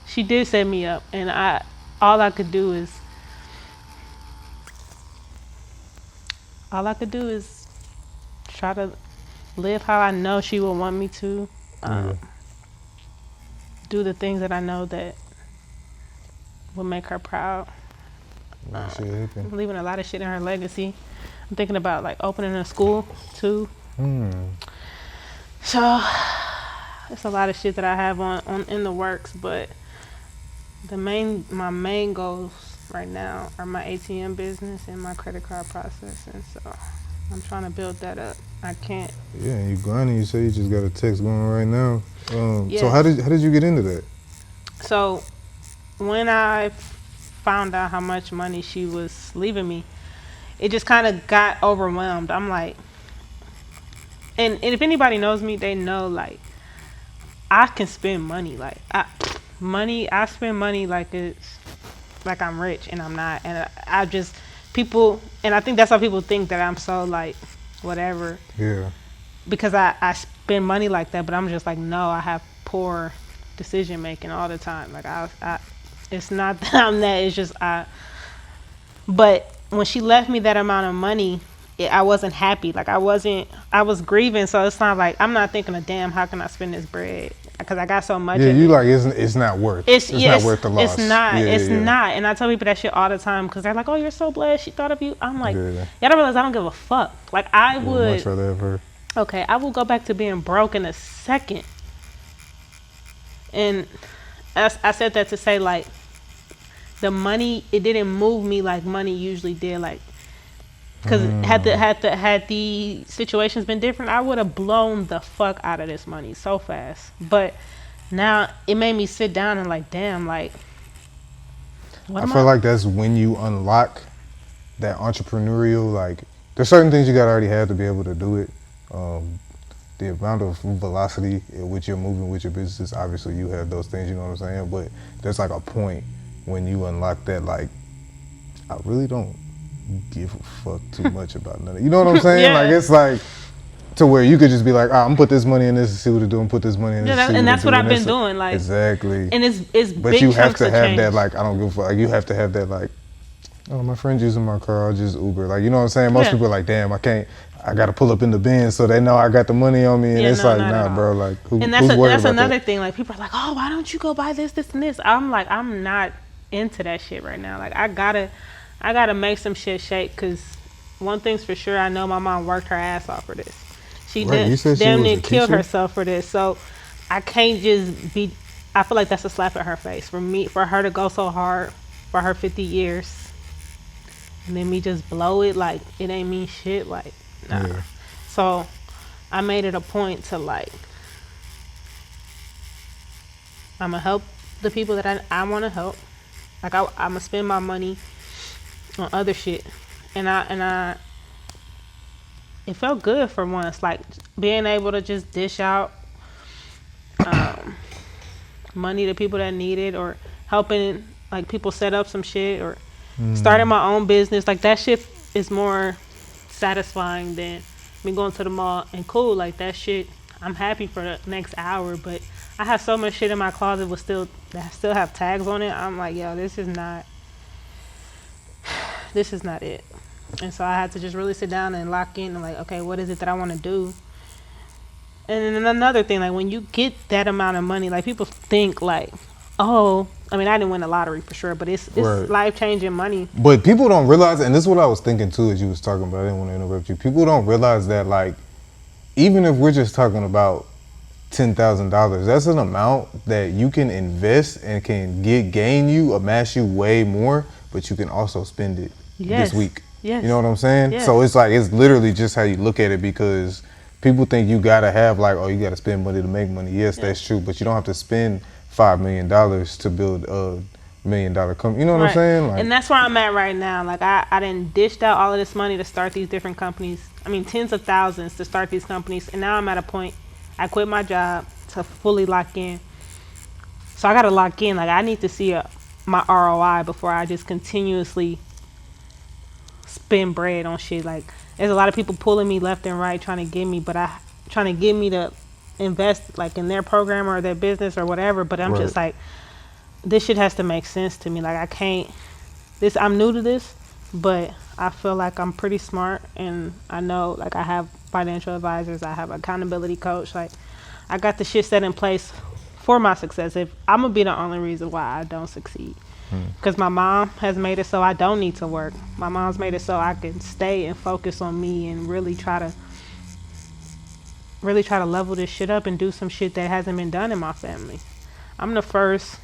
she did set me up, and all I could do is try to live how I know she would want me to. Do the things that I know that will make her proud. Leaving a lot of shit in her legacy. I'm thinking about like opening a school too. So it's a lot of shit that I have on in the works, but my main goals right now are my ATM business and my credit card processing. So I'm trying to build that up. I can't. Yeah, you grinding. You say you just got a text going right now. So how did you get into that? So when I found out how much money she was leaving me, it just kind of got overwhelmed. I'm like, and if anybody knows me, they know like I can spend money. Like I spend money like it's like I'm rich, and I'm not. And I just people, and I think that's why people think that I'm so like whatever. Yeah. Because I spend money like that, but I'm just like, no, I have poor decision making all the time. Like I it's not that I'm that, it's just but when she left me that amount of money, I wasn't happy. Like I was grieving, so it's not like, I'm not thinking of, damn, how can I spend this bread? Because I got so much of you it. like, it's not worth it's not worth the loss. It's not. It's not. And I tell people that shit all the time because they're like, oh, you're so blessed she thought of you. I'm like, y'all don't realize I don't give a fuck. Like I would much rather have her. Okay, I will go back to being broke in a second. And I said that to say, like, the money, it didn't move me like money usually did. Like, because had the situations been different, I would have blown the fuck out of this money so fast. But now it made me sit down and like, damn, like, I feel like that's when you unlock that entrepreneurial, like, there's certain things you gotta already have to be able to do it. The amount of velocity in which you're moving with your business, obviously you have those things, you know what I'm saying? But there's like a point when you unlock that, like, I really don't give a fuck too much about nothing. You know what I'm saying? Yeah. Like, it's like, to where you could just be like, I'm gonna put this money in this and see what it's doing, put this money in this and that's what I've been doing. Like, exactly. And it's but big you have to have change. that, like, I don't give a fuck. Like, you have to have that, like, oh, my friend's using my car, I'll just Uber. Like, you know what I'm saying? Most people are like, damn, I gotta pull up in the Benz so they know I got the money on me. And it's like, nah, bro, like, and that's another thing. Like, people are like, oh, why don't you go buy this, and this? I'm like, I'm not into that shit right now. Like, I gotta make some shit shake, because one thing's for sure, I know my mom worked her ass off for this. She damn near killed herself for this. So I can't just be, I feel like that's a slap at her face. For her to go so hard for her 50 years and then me just blow it like it ain't mean shit. Like, nah. Yeah. So I made it a point to, like, I'm gonna help the people that I want to help. Like, I'm gonna spend my money on other shit. And it felt good for once, like, being able to just dish out money to people that need it, or helping, like, people set up some shit, or starting my own business. Like, that shit is more satisfying than me going to the mall. And cool, like, that shit, I'm happy for the next hour, but I have so much shit in my closet that still have tags on it. I'm like, yo, this is not it. And so I had to just really sit down and lock in and, like, okay, what is it that I want to do? And then another thing, like, when you get that amount of money, like, people think, like, oh, I mean, I didn't win the lottery for sure, but it's right. Life-changing money. But people don't realize, and this is what I was thinking too as you was talking about, I didn't want to interrupt you. People don't realize that, like, even if we're just talking about $10,000, that's an amount that you can invest and can amass you way more, but you can also spend it this week. Yes. You know what I'm saying? Yes. So it's like, it's literally just how you look at it, because people think you gotta have, like, oh, you gotta spend money to make money. Yes, that's true, but you don't have to spend $5 million to build a $1 million company. You know what I'm saying? Like, and that's where I'm at right now. Like, I done dished out all of this money to start these different companies. I mean, tens of thousands to start these companies. And now I'm at a point, I quit my job to fully lock in. So I gotta lock in. Like, I need to see my ROI before I just continuously spend bread on shit. Like, there's a lot of people pulling me left and right trying to get me to invest like in their program or their business or whatever. But I'm Right. just like, this shit has to make sense to me. Like I can't. I'm new to this, but I feel like I'm pretty smart, and I know like I have financial advisors, I have accountability coach, like I got the shit set in place for my success. If I'm gonna be the only reason why I don't succeed, because my mom has made it so I don't need to work. My mom's made it so I can stay and focus on me and really try to level this shit up and do some shit that hasn't been done in my family. I'm the first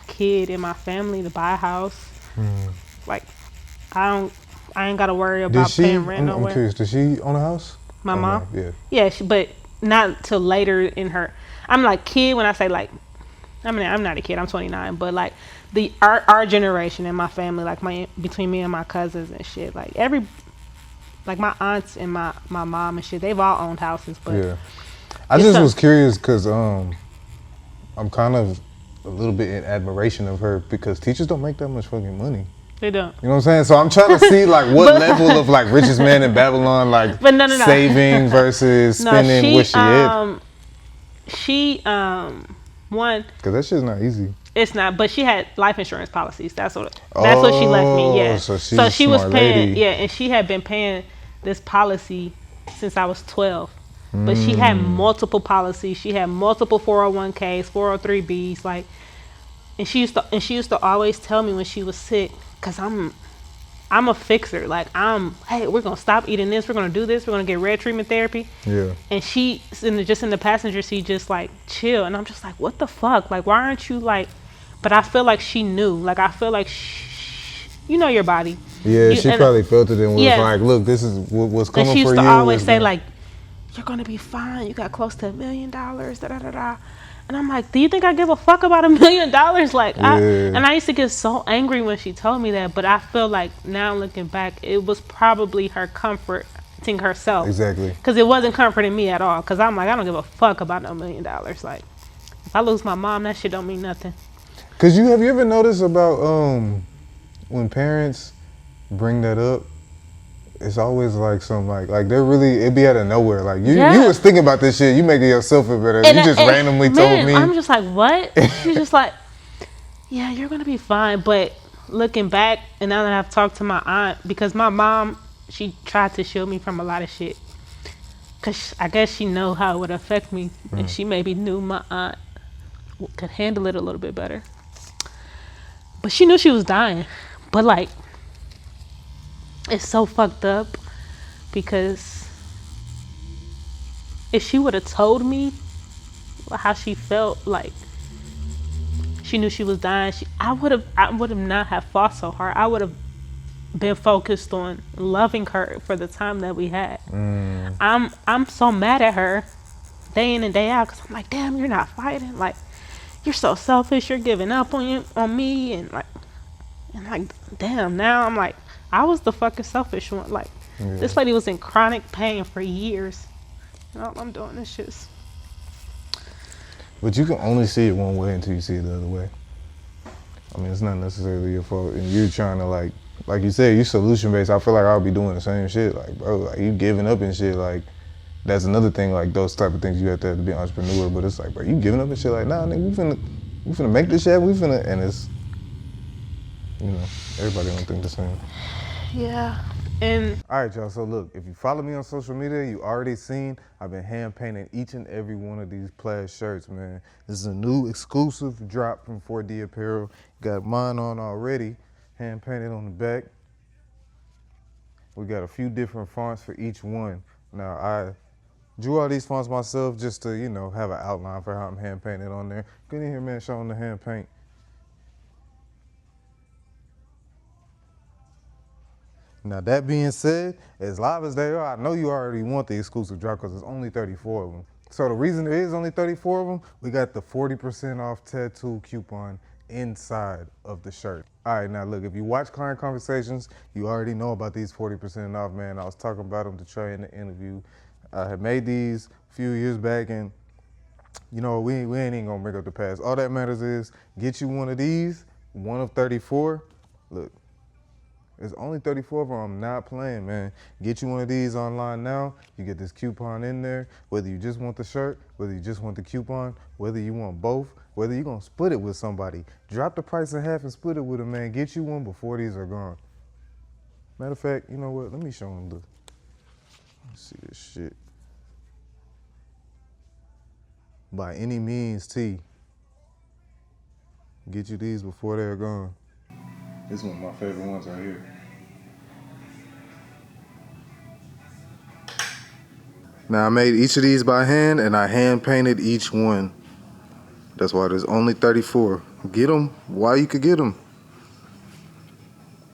kid in my family to buy a house. Like I ain't gotta worry about paying rent nowhere. I'm curious, does she own a house? My mom? Yeah. Yeah, but not till later in her. I'm like kid when I say like, I mean I'm not a kid. I'm 29, but like our generation in my family, like between me and my cousins and shit, like like my aunts and my mom and shit, they've all owned houses. But yeah, I just was curious because I'm kind of a little bit in admiration of her because teachers don't make that much fucking money. They don't. You know what I'm saying? So I'm trying to see like what level of like richest man in Babylon, like saving versus spending what she is. She one. Because that shit's not easy. It's not, but she had life insurance policies. That's what she left me. Yeah. So she was paying. Lady. Yeah, and she had been paying this policy since I was 12. But she had multiple policies. She had multiple 401ks, 403bs, like, and she used to always tell me when she was sick, cause I'm a fixer. Like hey, we're gonna stop eating this. We're gonna do this. We're gonna get red treatment therapy. Yeah. And she just in the passenger seat, just like chill. And I'm just like, what the fuck? Like, why aren't you like? But I feel like she knew. Like I feel like you know your body. Yeah, she probably felt it and was like, look, this is what's coming for you. And she used to always say like, you're gonna be fine. You got close to $1 million. Da da da da. And I'm like, do you think I give a fuck about $1 million? Like, and I used to get so angry when she told me that. But I feel like now looking back, it was probably her comforting herself. Exactly. Because it wasn't comforting me at all. Because I'm like, I don't give a fuck about no $1 million. Like, if I lose my mom, that shit don't mean nothing. Cause have you ever noticed about when parents bring that up? It's always like some like they're really, it be out of nowhere. Like you was thinking about this shit, you making yourself feel better. You just randomly told me. I'm just like, what? She's just like, yeah, you're gonna be fine. But looking back, and now that I've talked to my aunt, because my mom, she tried to shield me from a lot of shit. Cause I guess she know how it would affect me, and she maybe knew my aunt could handle it a little bit better. But she knew she was dying. But like, it's so fucked up because if she would have told me how she felt, like she knew she was dying, I would have not have fought so hard. I would have been focused on loving her for the time that we had. I'm so mad at her day in and day out because I'm like, damn, you're not fighting. Like, you're so selfish. You're giving up on me, and like, damn. Now I'm like, I was the fucking selfish one. Like, this lady was in chronic pain for years. And all I'm doing is just. But you can only see it one way until you see it the other way. I mean, it's not necessarily your fault. And you're trying to like you said, you solution based. I feel like I'll be doing the same shit. Like, bro, like you giving up and shit. Like, that's another thing. Like those type of things you have to be an entrepreneur. But it's like, bro, you giving up and shit. Like, nah, nigga, we finna make this shit. And it's, you know, everybody don't think the same. Yeah. And all right, y'all. So look, if you follow me on social media, you already seen I've been hand painting each and every one of these plaid shirts, man. This is a new exclusive drop from 4D Apparel. Got mine on already, hand painted on the back. We got a few different fonts for each one. Now I drew all these fonts myself just to, you know, have an outline for how I'm hand painted on there. Get in here, man, showing the hand paint. Now that being said, as live as they are, I know you already want the exclusive drop because there's only 34 of them. So the reason there is only 34 of them, we got the 40% off tattoo coupon inside of the shirt. All right, now look, if you watch Client Conversations, you already know about these 40% off, man. I was talking about them to Trey in the interview. I had made these a few years back, and you know, we ain't even gonna bring up the past. All that matters is get you one of these, one of 34. Look. It's only 34 of them. I'm not playing, man. Get you one of these online now. You get this coupon in there. Whether you just want the shirt, whether you just want the coupon, whether you want both, whether you're going to split it with somebody. Drop the price in half and split it with them, man. Get you one before these are gone. Matter of fact, you know what? Let me show them let's see this shit. By any means, T. Get you these before they're gone. This is one of my favorite ones right here. Now I made each of these by hand and I hand painted each one. That's why there's only 34. Get them while you could get them.